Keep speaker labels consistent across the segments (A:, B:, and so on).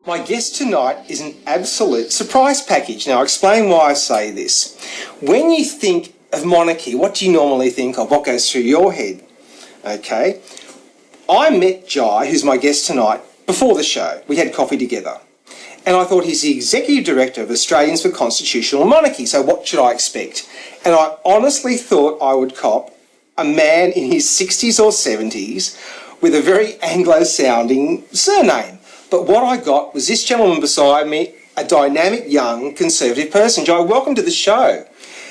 A: My guest tonight is an absolute surprise package. Now, I'll explain why I say this. When you think of monarchy, what do you normally think of? What goes through your head? Okay. I met Jai, who's my guest tonight, before the show. We had coffee together. And I thought he's the Executive Director of Australians for Constitutional Monarchy, so what should I expect? And I honestly thought I would cop a man in his 60s or 70s with a very Anglo-sounding surname. But what I got was this gentleman beside me, a dynamic young Conservative person. Jai, welcome to the show.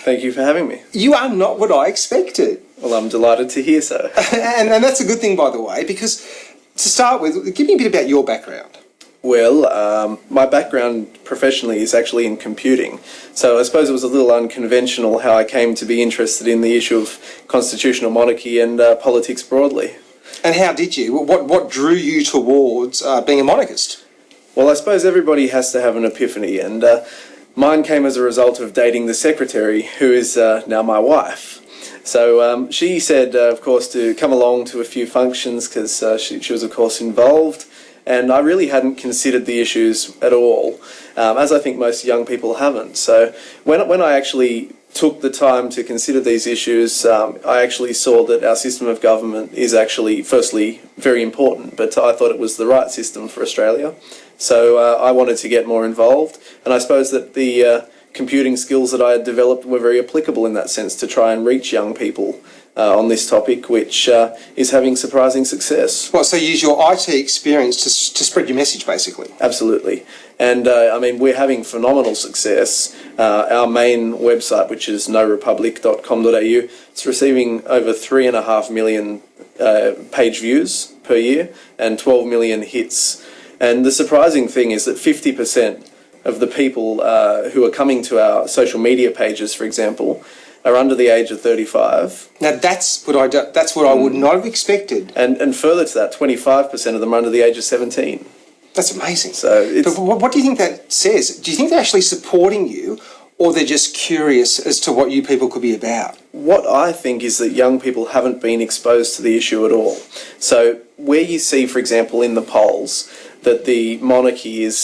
B: Thank you for having me.
A: You are not what I expected.
B: Well, I'm delighted to hear so.
A: and that's a good thing, by the way, because to start with, give me a bit about your background.
B: Well, my background professionally is actually in computing, so I suppose it was a little unconventional how I came to be interested in the issue of constitutional monarchy and politics broadly.
A: And how did you? What drew you towards being a monarchist?
B: Well, I suppose everybody has to have an epiphany, and mine came as a result of dating the secretary, who is now my wife. So she said, of course, to come along to a few functions because she was, of course, involved. And I really hadn't considered the issues at all, as I think most young people haven't. So when I actually took the time to consider these issues, I actually saw that our system of government is actually, firstly, very important, but I thought it was the right system for Australia. So I wanted to get more involved, and I suppose that the computing skills that I had developed were very applicable in that sense to try and reach young people on this topic, which is having surprising success.
A: Well, so you use your IT experience to spread your message, basically.
B: Absolutely. And, I mean, we're having phenomenal success. Our main website, which is norepublic.com.au, it's receiving over 3.5 million page views per year and 12 million hits. And the surprising thing is that 50% of the people who are coming to our social media pages, for example, are under the age of 35.
A: Now that's what I would not have expected.
B: And further to that, 25% of them are under the age of 17.
A: That's amazing.
B: So
A: but what do you think that says? Do you think they're actually supporting you, or they're just curious as to what you people could be about?
B: What I think is that young people haven't been exposed to the issue at all. So where you see, for example, in the polls that the monarchy is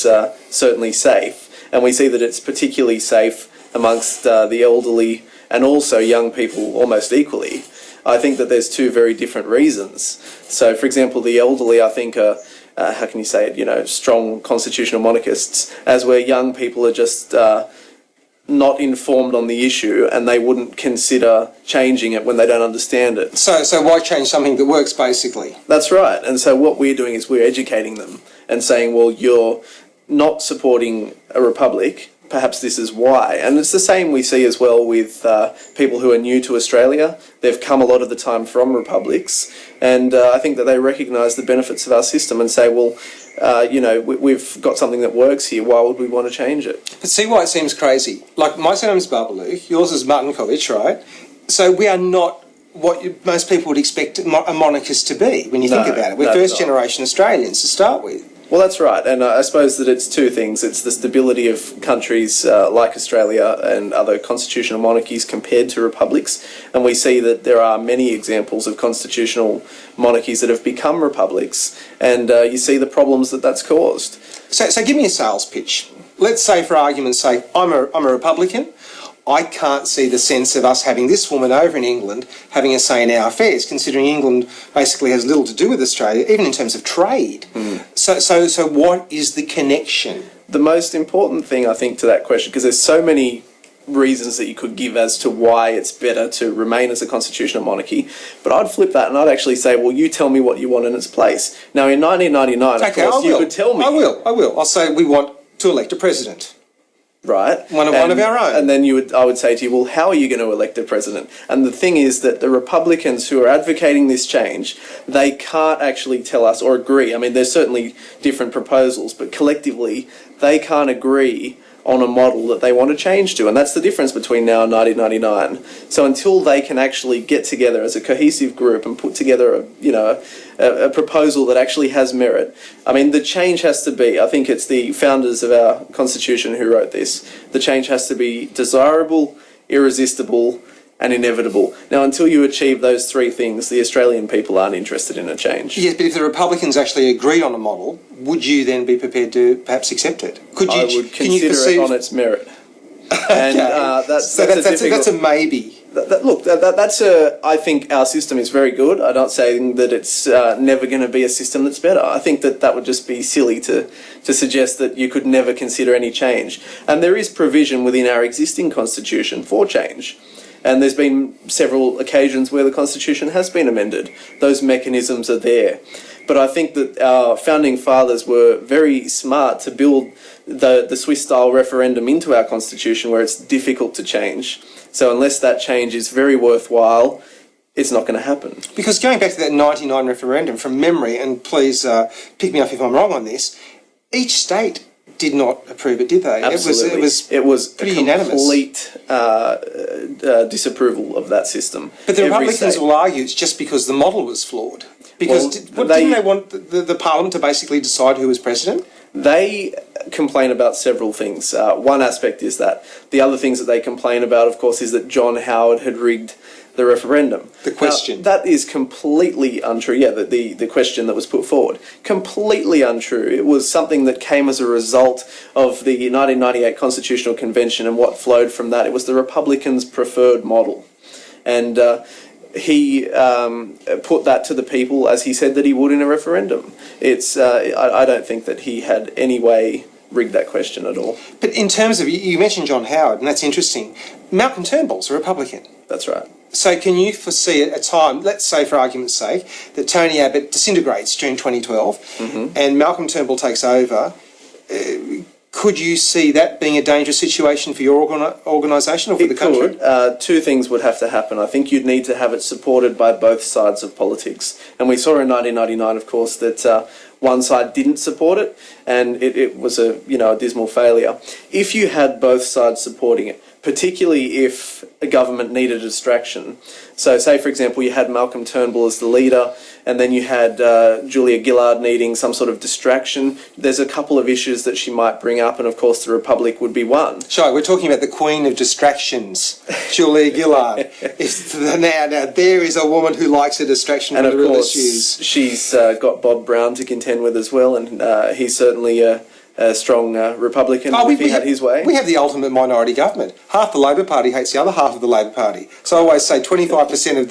B: certainly safe, and we see that it's particularly safe amongst the elderly and also young people almost equally, I think that there's two very different reasons. So, for example, the elderly, I think, are, how can you say it, strong constitutional monarchists, as where young people are just not informed on the issue and they wouldn't consider changing it when they don't understand it.
A: So why change something that works, basically?
B: That's right. And so what we're doing is we're educating them and saying, well, you're not supporting a republic, perhaps this is why. And it's the same we see as well with people who are new to Australia. They've come a lot of the time from republics, and I think that they recognise the benefits of our system and say, well, we've got something that works here, why would we want to change it?
A: But see why it seems crazy? Like, my surname's Barbeliuk, yours is Martinkovits, right? So we are not what most people would expect a monarchist to be when you think about it. We're first-generation Australians to start with.
B: Well, that's right, and I suppose that it's two things. It's the stability of countries like Australia and other constitutional monarchies compared to republics, and we see that there are many examples of constitutional monarchies that have become republics, and you see the problems that that's caused.
A: So give me a sales pitch. Let's say, for argument's sake, I'm a Republican. I can't see the sense of us having this woman over in England having a say in our affairs, considering England basically has little to do with Australia, even in terms of trade. So what is the connection?
B: The most important thing, I think, to that question, because there's so many reasons that you could give as to why it's better to remain as a constitutional monarchy, but I'd flip that and I'd actually say, well, you tell me what you want in its place. Now, in 1999, of course, you could tell me.
A: I will. I'll say we want to elect a president.
B: Right.
A: One of our own.
B: And then I would say to you, well, how are you going to elect a president? And the thing is that the Republicans who are advocating this change, they can't actually tell us or agree. I mean, there's certainly different proposals, but collectively, they can't agree on a model that they want to change to. And that's the difference between now and 1999. So until they can actually get together as a cohesive group and put together a proposal that actually has merit, I mean, the change has to be, I think it's the founders of our Constitution who wrote this, the change has to be desirable, irresistible, and inevitable. Now, until you achieve those three things, the Australian people aren't interested in a change.
A: Yes, but if the Republicans actually agreed on a model, would you then be prepared to perhaps accept it?
B: I would consider it on its merit. And
A: that's a maybe.
B: I think our system is very good. I'm not saying that it's never going to be a system that's better. I think that would just be silly to suggest that you could never consider any change. And there is provision within our existing constitution for change. And there's been several occasions where the Constitution has been amended. Those mechanisms are there. But I think that our founding fathers were very smart to build the Swiss-style referendum into our Constitution where it's difficult to change. So unless that change is very worthwhile, it's not going to happen.
A: Because going back to that 99 referendum, from memory, and please pick me up if I'm wrong on this, each state did not approve it, did they?
B: Absolutely.
A: It was pretty unanimous.
B: Complete disapproval of that system.
A: But the Republicans will argue it's just because the model was flawed. Because didn't they want the Parliament to basically decide who was president?
B: They complain about several things. One aspect is that. The other things that they complain about, of course, is that John Howard had rigged the referendum.
A: The question.
B: Now, that is completely untrue. Yeah, the question that was put forward. Completely untrue. It was something that came as a result of the 1998 Constitutional Convention and what flowed from that. It was the Republicans' preferred model. And he put that to the people as he said that he would in a referendum. I don't think that he had any way rigged that question at all.
A: But in terms of, you mentioned John Howard, and that's interesting. Malcolm Turnbull's a Republican.
B: That's right.
A: So can you foresee a time, let's say for argument's sake, that Tony Abbott disintegrates during 2012 and Malcolm Turnbull takes over? Could you see that being a dangerous situation for your organisation or for the country?
B: Two things would have to happen. I think you'd need to have it supported by both sides of politics. And we saw in 1999, of course, that one side didn't support it, and it was a dismal failure. If you had both sides supporting it, particularly if a government needed a distraction. So say, for example, you had Malcolm Turnbull as the leader and then you had Julia Gillard needing some sort of distraction. There's a couple of issues that she might bring up, and of course the Republic would be one.
A: Sure, we're talking about the queen of distractions, Julia Gillard. Now, there is a woman who likes a distraction
B: and
A: from the real issues.
B: And of course, she's got Bob Brown to contend with as well, and he's certainly a strong Republican if he had his way.
A: We have the ultimate minority government. Half the Labor Party hates the other half of the Labor Party. So I always say 25%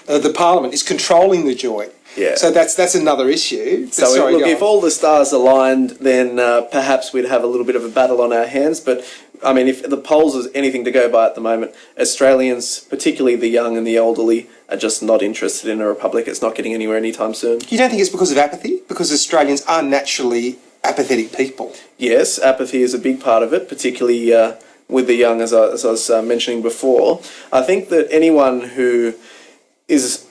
A: of the Parliament is controlling the joint.
B: Yeah.
A: So that's another issue.
B: So if all the stars aligned, then perhaps we'd have a little bit of a battle on our hands. But I mean, if the polls is anything to go by at the moment, Australians, particularly the young and the elderly, are just not interested in a republic. It's not getting anywhere anytime soon.
A: You don't think it's because of apathy? Because Australians are naturally apathetic people.
B: Yes, apathy is a big part of it, particularly with the young, as I was mentioning before. I think that anyone who is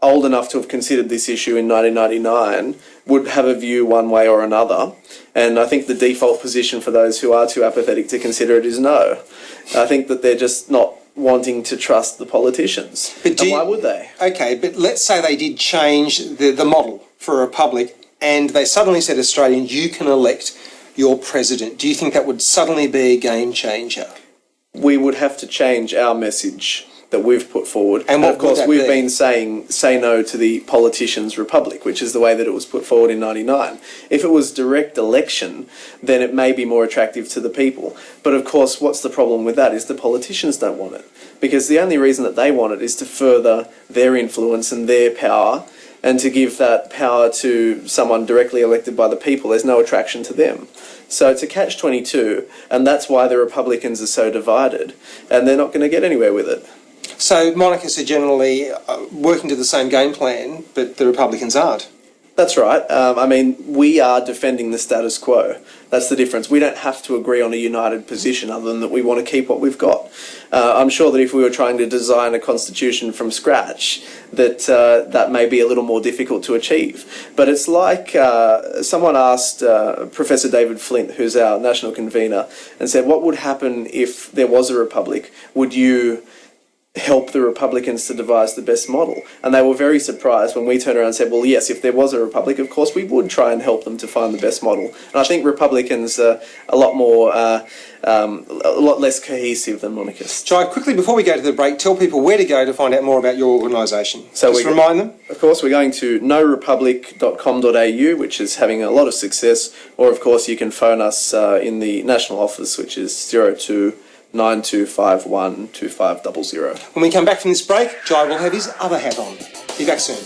B: old enough to have considered this issue in 1999 would have a view one way or another. And I think the default position for those who are too apathetic to consider it is no. I think that they're just not wanting to trust the politicians. And why would they?
A: Okay, but let's say they did change the model for a republic and they suddenly said, Australians, you can elect your president. Do you think that would suddenly be a game changer?
B: We would have to change our message that we've put forward.
A: And
B: of course, we've been saying, say no to the politicians' republic, which is the way that it was put forward in 99. If it was direct election, then it may be more attractive to the people. But of course, what's the problem with that is the politicians don't want it. Because the only reason that they want it is to further their influence and their power, and to give that power to someone directly elected by the people. There's no attraction to them. So it's a catch-22, and that's why the Republicans are so divided, and they're not going to get anywhere with it.
A: So monarchists are generally working to the same game plan, but the Republicans aren't.
B: That's right. I mean, we are defending the status quo. That's the difference. We don't have to agree on a united position other than that we want to keep what we've got. I'm sure that if we were trying to design a constitution from scratch, that may be a little more difficult to achieve. But it's like someone asked Professor David Flint, who's our national convener, and said, what would happen if there was a republic? Would you help the Republicans to devise the best model. And they were very surprised when we turned around and said, well, yes, if there was a Republic, of course, we would try and help them to find the best model. And I think Republicans are a lot more, a lot less cohesive than monarchists.
A: Jai, quickly, before we go to the break, tell people where to go to find out more about your organisation.
B: So
A: just remind them.
B: Of course, we're going to norepublic.com.au, which is having a lot of success, or of course you can phone us in the national office, which is 0292512500.
A: When we come back from this break, Jai will have his other hat on. Be back soon.